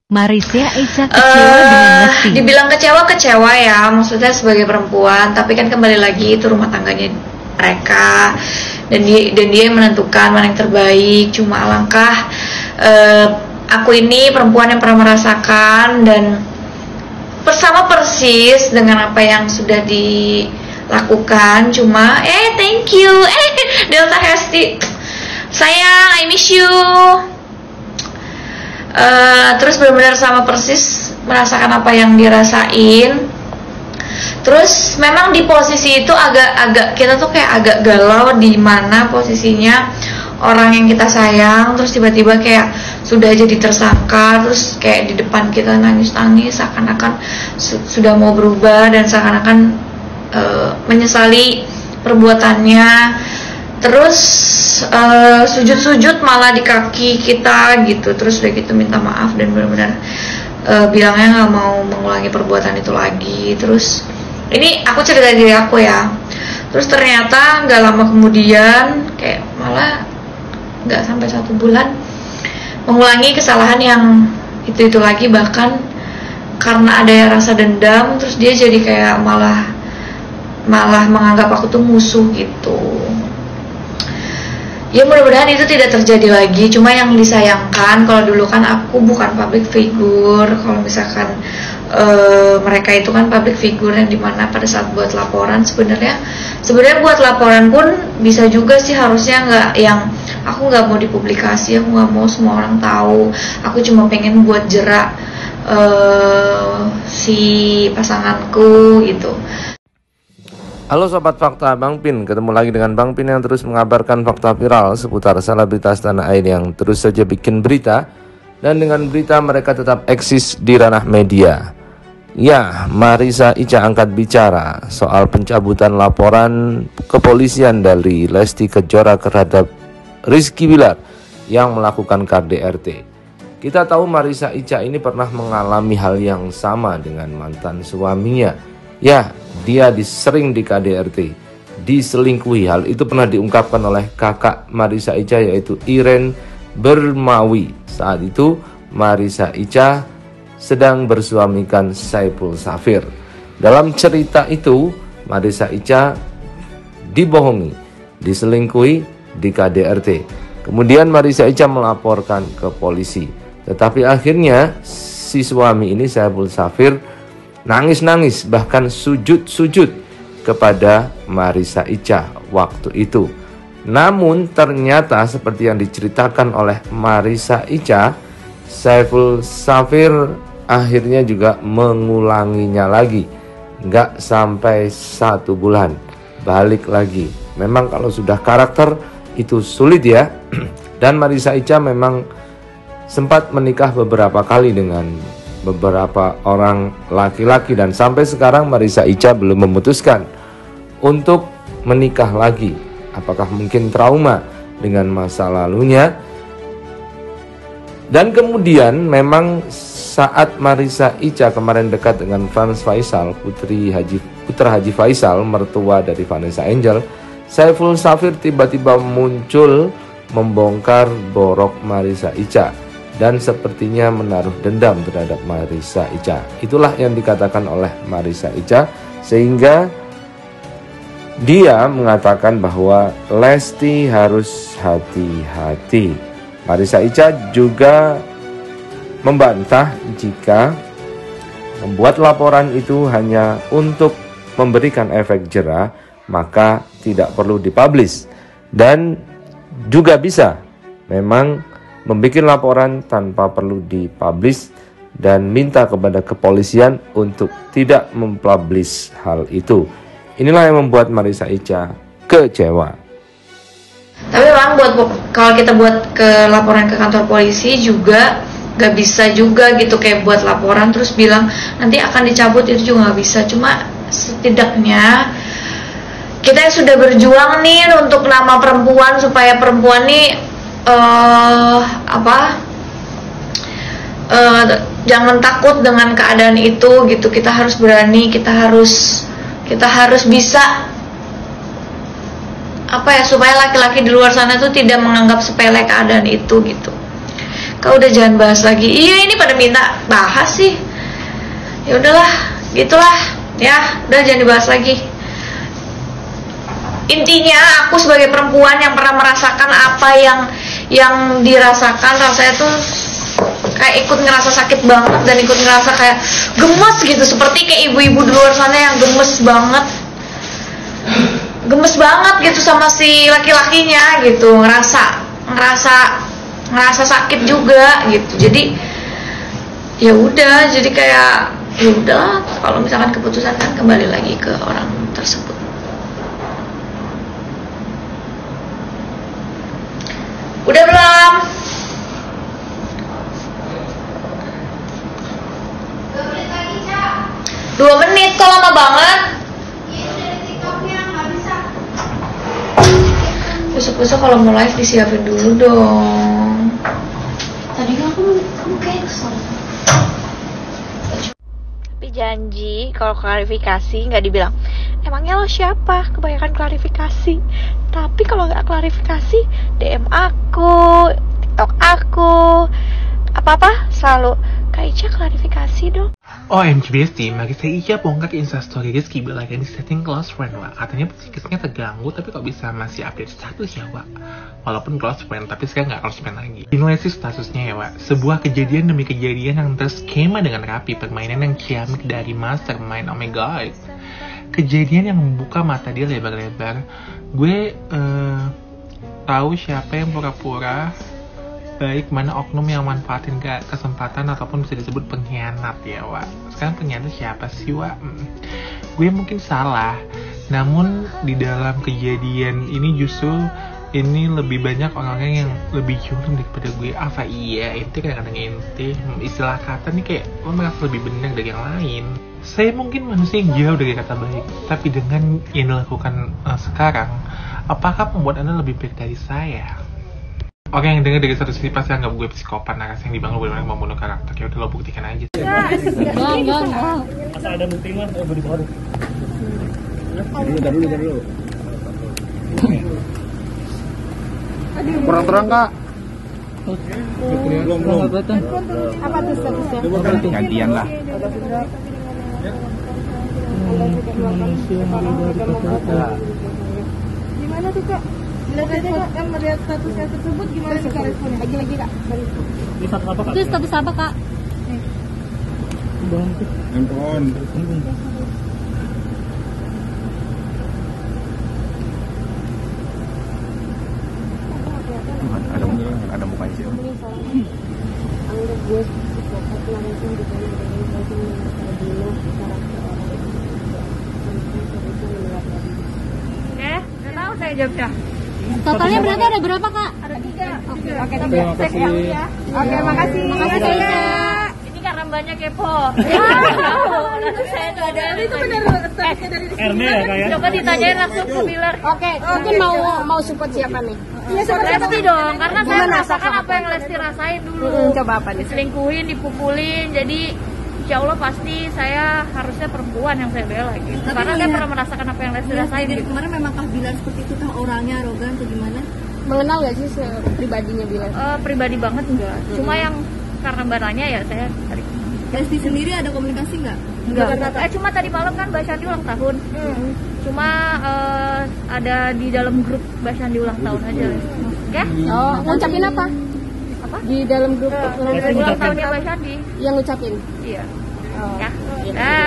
Marisa Ica kecewa dengan Lesti. Dibilang kecewa ya, maksudnya sebagai perempuan, tapi kan kembali lagi itu rumah tangganya mereka, dan dia yang menentukan mana yang terbaik. Cuma alangkah aku ini perempuan yang pernah merasakan dan bersama persis dengan apa yang sudah dilakukan. Cuma thank you Delta Hesti, sayang, I miss you. Terus benar-benar sama persis merasakan apa yang dirasain. Terus memang di posisi itu agak kita tuh kayak agak galau, di mana posisinya orang yang kita sayang terus tiba-tiba kayak sudah jadi tersangka, terus kayak di depan kita nangis-nangis seakan-akan sudah mau berubah dan seakan-akan menyesali perbuatannya. Terus sujud-sujud malah di kaki kita gitu. Terus udah gitu minta maaf dan benar-benar bilangnya nggak mau mengulangi perbuatan itu lagi. Terus ini aku cerita diri aku ya. Terus ternyata nggak lama kemudian, kayak malah nggak sampai 1 bulan, mengulangi kesalahan yang itu lagi. Bahkan karena ada rasa dendam, terus dia jadi kayak malah menganggap aku tuh musuh gitu. Ya mudah-mudahan itu tidak terjadi lagi. Cuma yang disayangkan, kalau dulu kan aku bukan public figure. Kalau misalkan mereka itu kan public figure, yang dimana pada saat buat laporan sebenarnya buat laporan pun bisa juga sih, harusnya nggak yang aku nggak mau dipublikasi, aku nggak mau semua orang tahu. Aku cuma pengen buat jerak si pasanganku gitu. Halo Sobat Fakta, Bang Pin. Ketemu lagi dengan Bang Pin yang terus mengabarkan fakta viral seputar selebritas tanah air yang terus saja bikin berita. Dan dengan berita mereka tetap eksis di ranah media. Ya, Marisa Ica angkat bicara soal pencabutan laporan kepolisian dari Lesti Kejora terhadap Rizky Bilar yang melakukan KDRT. Kita tahu Marisa Ica ini pernah mengalami hal yang sama dengan mantan suaminya. Ya, dia sering di KDRT, diselingkuhi. Hal itu pernah diungkapkan oleh kakak Marisa Ica, yaitu Iren Bermawi. Saat itu Marisa Ica sedang bersuamikan Saiful Safir. Dalam cerita itu Marisa Ica dibohongi, diselingkuhi di KDRT. Kemudian Marisa Ica melaporkan ke polisi. Tetapi akhirnya si suami ini, Saiful Safir, nangis-nangis, bahkan sujud-sujud kepada Marisa Ica waktu itu. Namun ternyata seperti yang diceritakan oleh Marisa Ica, Saiful Safir akhirnya juga mengulanginya lagi. Nggak sampai 1 bulan, balik lagi. Memang kalau sudah karakter itu sulit ya. Dan Marisa Ica memang sempat menikah beberapa kali dengan beberapa orang laki-laki, dan sampai sekarang Marisa Ica belum memutuskan untuk menikah lagi. Apakah mungkin trauma dengan masa lalunya? Dan kemudian memang saat Marisa Ica kemarin dekat dengan Franz Faisal, putra Haji Faisal, mertua dari Vanessa Angel, Saiful Safir tiba-tiba muncul membongkar borok Marisa Ica dan sepertinya menaruh dendam terhadap Marisa Ica. Itulah yang dikatakan oleh Marisa Ica, sehingga dia mengatakan bahwa Lesti harus hati-hati. Marisa Ica juga membantah jika membuat laporan itu hanya untuk memberikan efek jera, maka tidak perlu dipublish. Dan juga bisa memang membuat laporan tanpa perlu dipublish dan minta kepada kepolisian untuk tidak mempublish hal itu. Inilah yang membuat Marisa Ica kecewa. Tapi memang kalau kita buat laporan ke kantor polisi juga gak bisa juga gitu, kayak buat laporan terus bilang nanti akan dicabut, itu juga gak bisa. Cuma setidaknya kita yang sudah berjuang nih untuk nama perempuan, supaya perempuan nih jangan takut dengan keadaan itu gitu. Kita harus berani, kita harus bisa supaya laki-laki di luar sana tuh tidak menganggap sepele keadaan itu gitu. Kak udah jangan bahas lagi. Iya ini pada minta bahas sih. Ya udahlah, gitulah. Ya, udah jangan dibahas lagi. Intinya aku sebagai perempuan yang pernah merasakan apa yang dirasakan, rasanya tuh kayak ikut ngerasa sakit banget dan ikut ngerasa kayak gemes gitu, seperti kayak ibu-ibu di luar sana yang gemes banget gitu sama si laki-lakinya gitu, ngerasa sakit juga gitu. Jadi ya udah, jadi kayak ya udah, kalau misalkan keputusan kan kembali lagi ke orang tersebut. Udah belum? 2 menit kok, lama banget. Besok-besok kalau mau live disiapin dulu dong. Tadi kan aku kayak kesel. Tapi janji kalau klarifikasi nggak dibilang emangnya lo siapa, kebanyakan klarifikasi. Tapi kalau nggak klarifikasi DM aku, TikTok aku, apa-apa selalu Kak Ica klarifikasi dong. OMG bestie, mari saya Ica bongkar instastory Rizky lagi di setting close friend, Wak. Katanya psikisnya terganggu, tapi kok bisa masih update status ya, Wak? Walaupun close friend, tapi sekarang nggak close friend lagi. Dinilai sih statusnya ya, Wak. Sebuah kejadian demi kejadian yang terskema dengan rapi, permainan yang ciamik dari mastermind, oh my god. Kejadian yang membuka mata dia lebar-lebar. Gue tahu siapa yang pura-pura baik, mana oknum yang manfaatin kesempatan ataupun bisa disebut pengkhianat ya, Wak. Sekarang pengkhianat siapa sih, Wak? Gue mungkin salah, namun di dalam kejadian ini justru ini lebih banyak orang-orang yang lebih curang daripada gue. Apa iya, ente kadang-kadang ente istilah kata nih kayak lo merasa lebih benar dari yang lain. Saya mungkin manusia yang jauh dari kata baik, tapi dengan yang dilakukan sekarang, apakah membuat Anda lebih baik dari saya? Oke, yang denger dari satu sisi pasti anggap gue psikopat, narasi yang dibangun benar-benar membunuh karakter. Ya udah, lo buktikan aja. Enggak. Asal ada bukti mah, beri pohon. Dulu. Kurang terang, Kak. Belum. Apa tuh statusnya? Gantian lah. Gimana tuh Kak? Lihat aja Kak, yang melihat statusnya tersebut gimana sih Kak responnya? Lagi Kak. Ini status apa, Kak? Itu status apa Kak? Handphone. Ada mukanya sih. Anggap gue psikopat langsung ditanya dengan langsung membunuh karakter orang Udah tahu saya jawabnya. Totalnya berarti ada berapa Kak? Ada 3. Oke, Terima kasih. Oke, makasih. Makasih Kak. Ini karena banyak kepo. Langsung saya nggak ada. Itu benar statusnya dari RD ya, Kak ya? Coba ditanyain langsung ke Bilar. Oke, mungkin mau support siapa nih? Iya, Lesti dong, karena saya merasakan apa yang Lesti rasain dulu. Coba apa nih? Diselingkuhin, dipukulin, jadi insya Allah pasti saya harusnya perempuan yang saya bela gitu. Karena saya pernah merasakan apa yang Lesti rasain Dari gitu. kemarin memang Kak Bilar seperti itu, kah orangnya arogan atau gimana? Mengenal nggak sih pribadinya Bilar? Pribadi banget enggak. Cuma yang karena barangnya ya saya tarik. Lesti sendiri ada komunikasi nggak? Enggak. Cuma tadi malam kan Mbak Syandi ulang tahun. Cuma ada di dalam grup Mbak Syandi ulang tahun aja. Oke? Oh, ngucapin apa? Apa? Di dalam grup Ulang tahunnya Mbak Syandi. yang ngucapin. Iya. Oh. Ya. Gitu. Dah.